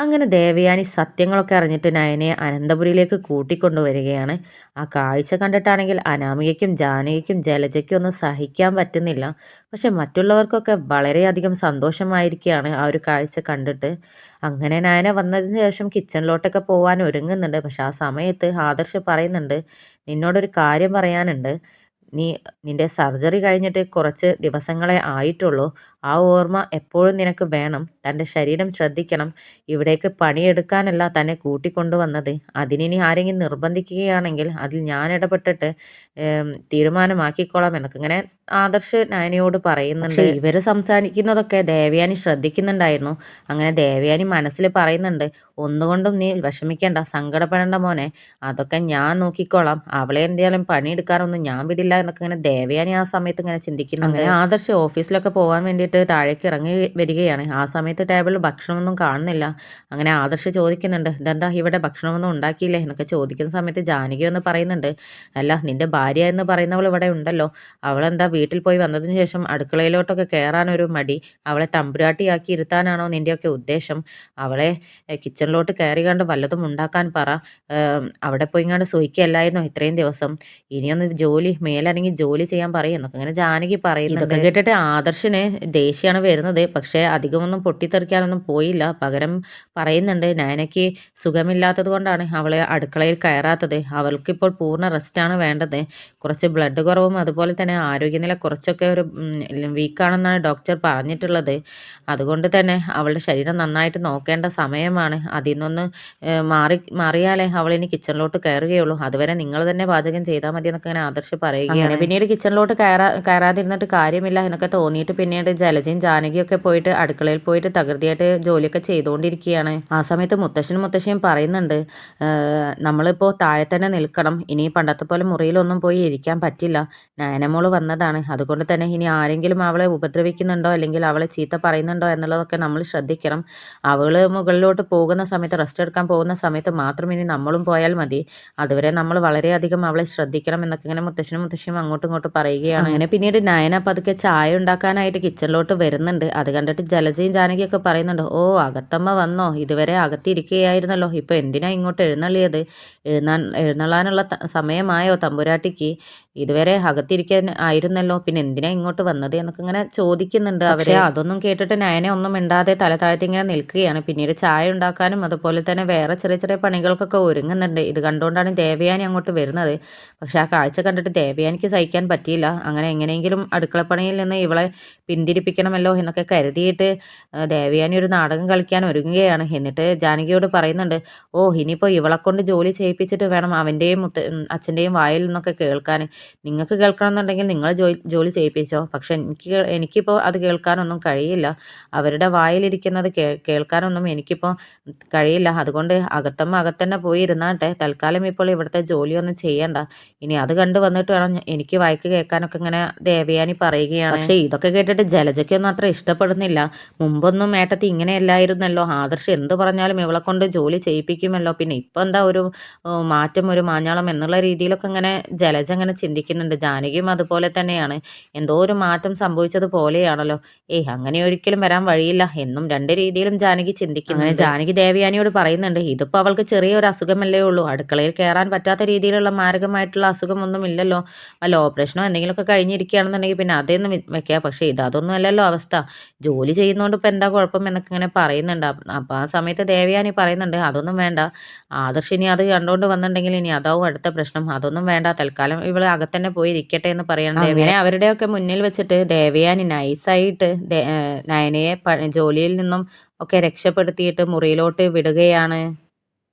അങ്ങനെ ദേവയാനി സത്യങ്ങളൊക്കെ അറിഞ്ഞിട്ട് നയനയെ അനന്തപുരിയിലേക്ക് കൂട്ടിക്കൊണ്ടുവരികയാണ്. ആ കാഴ്ച കണ്ടിട്ടാണെങ്കിൽ അനാമികയ്ക്കും ജാനകിക്കും ജലജയ്ക്കും ഒന്നും സഹിക്കാൻ പറ്റുന്നില്ല. പക്ഷെ മറ്റുള്ളവർക്കൊക്കെ വളരെയധികം സന്തോഷമായിരിക്കുകയാണ് ആ ഒരു കാഴ്ച കണ്ടിട്ട്. അങ്ങനെ നയന വന്നതിന് ശേഷം കിച്ചണിലോട്ടൊക്കെ പോകാൻ ഒരുങ്ങുന്നുണ്ട്. പക്ഷെ ആ സമയത്ത് ആദർശ് പറയുന്നുണ്ട്, നിന്നോടൊരു കാര്യം പറയാനുണ്ട്. നീ നിന്റെ സർജറി കഴിഞ്ഞിട്ട് കുറച്ച് ദിവസങ്ങളെ ആയിട്ടുള്ളൂ. ആ ഓർമ്മ എപ്പോഴും നിനക്ക് വേണം. തൻ്റെ ശരീരം ശ്രദ്ധിക്കണം. ഇവിടേക്ക് പണിയെടുക്കാനല്ല തന്നെ കൂട്ടിക്കൊണ്ടുവന്നത്. അതിനിനി ആരെങ്കിലും നിർബന്ധിക്കുകയാണെങ്കിൽ അതിൽ ഞാൻ ഇടപെട്ടിട്ട് തീരുമാനമാക്കിക്കോളാം എന്നൊക്കെ ഇങ്ങനെ ആദർശ് നയനയോട് പറയുന്നുണ്ട്. ഇവർ സംസാരിക്കുന്നതൊക്കെ ദേവയാനി ശ്രദ്ധിക്കുന്നുണ്ടായിരുന്നു. അങ്ങനെ ദേവയാനി മനസ്സിൽ പറയുന്നുണ്ട്, ഒന്നുകൊണ്ടും നീ വിഷമിക്കേണ്ട, സങ്കടപ്പെടേണ്ട മോനെ, അതൊക്കെ ഞാൻ നോക്കിക്കോളാം. അവളെ എന്തായാലും പണിയെടുക്കാനൊന്നും ഞാൻ വിടില്ല എന്നൊക്കെ ഇങ്ങനെ ദേവയാനി ആ സമയത്ത് ഇങ്ങനെ ചിന്തിക്കുന്നുണ്ട്. അങ്ങനെ ആദർശ് ഓഫീസിലൊക്കെ പോകാൻ വേണ്ടിയിട്ട് താഴേക്ക് ഇറങ്ങി വരികയാണ്. ആ സമയത്ത് ടേബിളിൽ ഭക്ഷണമൊന്നും കാണുന്നില്ല. അങ്ങനെ ആദർശ് ചോദിക്കുന്നുണ്ട്, ഇതെന്താ ഇവിടെ ഭക്ഷണമൊന്നും ഉണ്ടാക്കിയില്ലേ എന്നൊക്കെ ചോദിക്കുന്ന സമയത്ത് ജാനകി ഒന്ന് പറയുന്നുണ്ട്, അല്ല നിന്റെ ഭാര്യ എന്ന് പറയുന്നവൾ ഇവിടെ ഉണ്ടല്ലോ, അവളെന്താ വീട്ടിൽ പോയി വന്നതിന് ശേഷം അടുക്കളയിലോട്ടൊക്കെ കയറാനൊരു മടി, അവളെ തമ്പുരാട്ടിയാക്കി ഇരുത്താനാണോ നിന്റെയൊക്കെ ഉദ്ദേശം? അവളെ കിച്ചണിലോട്ട് കയറി കണ്ട് വല്ലതും ഉണ്ടാക്കാൻ പറ. അവിടെ പോയി കണ്ട് സുഖിക്കല്ലായിരുന്നോ ഇത്രയും ദിവസം? ഇനിയൊന്ന് മേലനങ്ങി ജോലി ചെയ്യാൻ പറയും എന്നൊക്കെ അങ്ങനെ ജാനകി പറയുന്നുണ്ട്. ഇതൊക്കെ കേട്ടിട്ട് ആദർശിന് ദേഷ്യമാണ് വരുന്നത്. പക്ഷേ അധികമൊന്നും പൊട്ടിത്തെറിക്കാനൊന്നും പോയില്ല. പകരം പറയുന്നുണ്ട്, നയനയ്ക്ക് സുഖമില്ലാത്തത് കൊണ്ടാണ് അവളെ അടുക്കളയിൽ കയറാത്തത്. അവൾക്കിപ്പോൾ പൂർണ്ണ റെസ്റ്റാണ് വേണ്ടത്. കുറച്ച് ബ്ലഡ് കുറവും അതുപോലെ തന്നെ ആരോഗ്യനില കുറച്ചൊക്കെ ഒരു വീക്കാണെന്നാണ് ഡോക്ടർ പറഞ്ഞിട്ടുള്ളത്. അതുകൊണ്ട് തന്നെ അവളുടെ ശരീരം നന്നായിട്ട് നോക്കേണ്ട സമയമാണ്. അതിൽ നിന്നൊന്ന് മാറിയാലേ അവളിനി കിച്ചണിലോട്ട് കയറുകയുള്ളൂ. അതുവരെ നിങ്ങൾ തന്നെ പാചകം ചെയ്താൽ മതി എന്നൊക്കെ ഇങ്ങനെ ആദർശ് പറയുകയാണ്. പിന്നീട് കിച്ചണിലോട്ട് കയറാതിരുന്നിട്ട് കാര്യമില്ല എന്നൊക്കെ തോന്നിയിട്ട് പിന്നീട് ജലജയും ജാനകിയും ഒക്കെ പോയിട്ട് അടുക്കളയിൽ പോയിട്ട് തകൃതിയായിട്ട് ജോലിയൊക്കെ ചെയ്തുകൊണ്ടിരിക്കുകയാണ്. ആ സമയത്ത് മുത്തശ്ശിയും പറയുന്നുണ്ട്, നമ്മളിപ്പോൾ താഴെ തന്നെ നിൽക്കണം. ഇനി പണ്ടത്തെ പോലെ മുറിയിലൊന്നും പോയി ഇരിക്കാൻ പറ്റില്ല. നയനമോള് വന്നതാണ്. അതുകൊണ്ട് തന്നെ ഇനി ആരെങ്കിലും അവളെ ഉപദ്രവിക്കുന്നുണ്ടോ അല്ലെങ്കിൽ അവളെ ചീത്ത പറയുന്നുണ്ടോ എന്നുള്ളതൊക്കെ നമ്മൾ ശ്രദ്ധിക്കണം. അവള് മുകളിലോട്ട് പോകുന്ന സമയത്ത്, റെസ്റ്റ് എടുക്കാൻ പോകുന്ന സമയത്ത് മാത്രം ഇനി നമ്മളും പോയാൽ മതി. അതുവരെ നമ്മൾ വളരെയധികം അവളെ ശ്രദ്ധിക്കണം എന്നൊക്കെ ഇങ്ങനെ മുത്തശ്ശിയും അങ്ങോട്ടും ഇങ്ങോട്ടും പറയുകയാണ്. അങ്ങനെ പിന്നീട് നയന പതുക്കെ ചായ ഉണ്ടാക്കാനായിട്ട് കിച്ചണിലോട്ട് വരുന്നുണ്ട്. അത് കണ്ടിട്ട് ജലജയും ജാനകിയൊക്കെ പറയുന്നുണ്ട്, ഓ അകത്തമ്മ വന്നോ? ഇതുവരെ അകത്തിരിക്കുകയായിരുന്നല്ലോ, ഇപ്പൊ എന്തിനാ ഇങ്ങോട്ട് എഴുന്നള്ളിയത്? എഴുന്നള്ളാനുള്ള സമയമായോ തമ്പുരാട്ടിക്ക്? ഇതുവരെ അകത്തിരിക്കാൻ ആയിരുന്നല്ലോ, പിന്നെ എന്തിനാ ഇങ്ങോട്ട് വന്നത് എന്നൊക്കെ ഇങ്ങനെ ചോദിക്കുന്നുണ്ട് അവരെ. അതൊന്നും കേട്ടിട്ട് നയനെ ഒന്നും മിണ്ടാതെ തല താഴ്ത്തി ഇങ്ങനെ നിൽക്കുകയാണ്. പിന്നീട് ചായ ഉണ്ടാക്കാനും അതുപോലെ തന്നെ വേറെ ചെറിയ ചെറിയ പണികൾക്കൊക്കെ ഒരുങ്ങുന്നുണ്ട്. ഇത് കണ്ടുകൊണ്ടാണ് ദേവയാനി അങ്ങോട്ട് വരുന്നത്. പക്ഷെ ആ കാഴ്ച കണ്ടിട്ട് ദേവയാനിക്ക് സഹിക്കാൻ പറ്റിയില്ല. അങ്ങനെ എങ്ങനെയെങ്കിലും അടുക്കളപ്പണിയിൽ നിന്ന് ഇവളെ പിന്തിരിപ്പിക്കണമല്ലോ എന്നൊക്കെ കരുതിയിട്ട് ദേവയാനി ഒരു നാടകം കളിക്കാൻ ഒരുങ്ങുകയാണ്. എന്നിട്ട് ജാനകിയോട് പറയുന്നുണ്ട്, ഓ ഇനിയിപ്പോൾ ഇവളെ കൊണ്ട് ജോലി ചെയ്യിപ്പിച്ചിട്ട് വേണം അവൻ്റെയും അച്ഛൻ്റെയും വായിൽ നിന്നൊക്കെ കേൾക്കാൻ. നിങ്ങൾക്ക് കേൾക്കണമെന്നുണ്ടെങ്കിൽ നിങ്ങൾ ജോലി ചെയ്യിപ്പിച്ചോ. പക്ഷെ എനിക്കിപ്പോൾ അത് കേൾക്കാനൊന്നും കഴിയില്ല. അവരുടെ വായിലിരിക്കുന്നത് കേൾക്കാനൊന്നും എനിക്കിപ്പോൾ കഴിയില്ല. അതുകൊണ്ട് അകത്തമ്മ അകത്തന്നെ പോയി ഇരുന്നാട്ടെ. തൽക്കാലം ഇപ്പോൾ ഇവിടുത്തെ ജോലിയൊന്നും ചെയ്യണ്ട. ഇനി അത് കണ്ടു വന്നിട്ട് വേണം എനിക്ക് വായിക്ക് കേൾക്കാനൊക്കെ ഇങ്ങനെ ദേവയാനി പറയുകയാണ്. പക്ഷേ ഇതൊക്കെ കേട്ടിട്ട് ജലജയ്ക്കൊന്നും അത്ര ഇഷ്ടപ്പെടുന്നില്ല. മുമ്പൊന്നും ഏട്ടത്തി ഇങ്ങനെയല്ലായിരുന്നല്ലോ. ആദർശ് എന്ത് പറഞ്ഞാലും ഇവളെ കൊണ്ട് ജോലി ചെയ്യിപ്പിക്കുമല്ലോ. പിന്നെ ഇപ്പം എന്താ ഒരു മാറ്റം, ഒരു മാഞ്ഞാളം എന്നുള്ള രീതിയിലൊക്കെ ഇങ്ങനെ ജലജ അങ്ങനെ ചിന്തിക്കുന്നുണ്ട്. ജാനകിയും അതുപോലെ തന്നെയാണ്. എന്തോ ഒരു മാറ്റം സംഭവിച്ചതുപോലെയാണല്ലോ. അങ്ങനെ ഒരിക്കലും വരാൻ വഴിയില്ല എന്നും രണ്ട് രീതിയിലും ജാനകി ചിന്തിക്കുന്നു. അങ്ങനെ ജാനകി ദേവയാനിയോട് പറയുന്നുണ്ട്, ഇതിപ്പോൾ അവൾക്ക് ചെറിയൊരു അസുഖമല്ലേ ഉള്ളൂ. അടുക്കളയിൽ കയറാൻ പറ്റാത്ത രീതിയിലുള്ള മാരകമായിട്ടുള്ള അസുഖമൊന്നും ഇല്ലല്ലോ. വല്ല ഓപ്പറേഷനോ എന്തെങ്കിലുമൊക്കെ കഴിഞ്ഞിരിക്കുകയാണെന്നുണ്ടെങ്കിൽ പിന്നെ അതൊന്നും വെക്കുക. പക്ഷേ അതൊന്നും അല്ലല്ലോ അവസ്ഥ. ജോലി ചെയ്യുന്നതുകൊണ്ട് ഇപ്പം എന്താ കുഴപ്പം എന്നൊക്കെ ഇങ്ങനെ പറയുന്നുണ്ട്. അപ്പം ആ സമയത്ത് ദേവയാനി പറയുന്നുണ്ട്, അതൊന്നും വേണ്ട. ആദർശ് ഇനി അത് കണ്ടുകൊണ്ട് വന്നിട്ടുണ്ടെങ്കിൽ ഇനി അതാവും അടുത്ത പ്രശ്നം. അതൊന്നും വേണ്ട, തൽക്കാലം ഇവള് അകത്തന്നെ പോയി ഇരിക്കട്ടെ എന്ന് പറയണം. അങ്ങനെ അവരുടെയൊക്കെ മുന്നിൽ വെച്ചിട്ട് ദേവയാനി നൈസായിട്ട് നയനയെ ജോലിയിൽ നിന്നും ഒക്കെ രക്ഷപ്പെടുത്തിയിട്ട് മുറിയിലോട്ട് വിടുകയാണ്.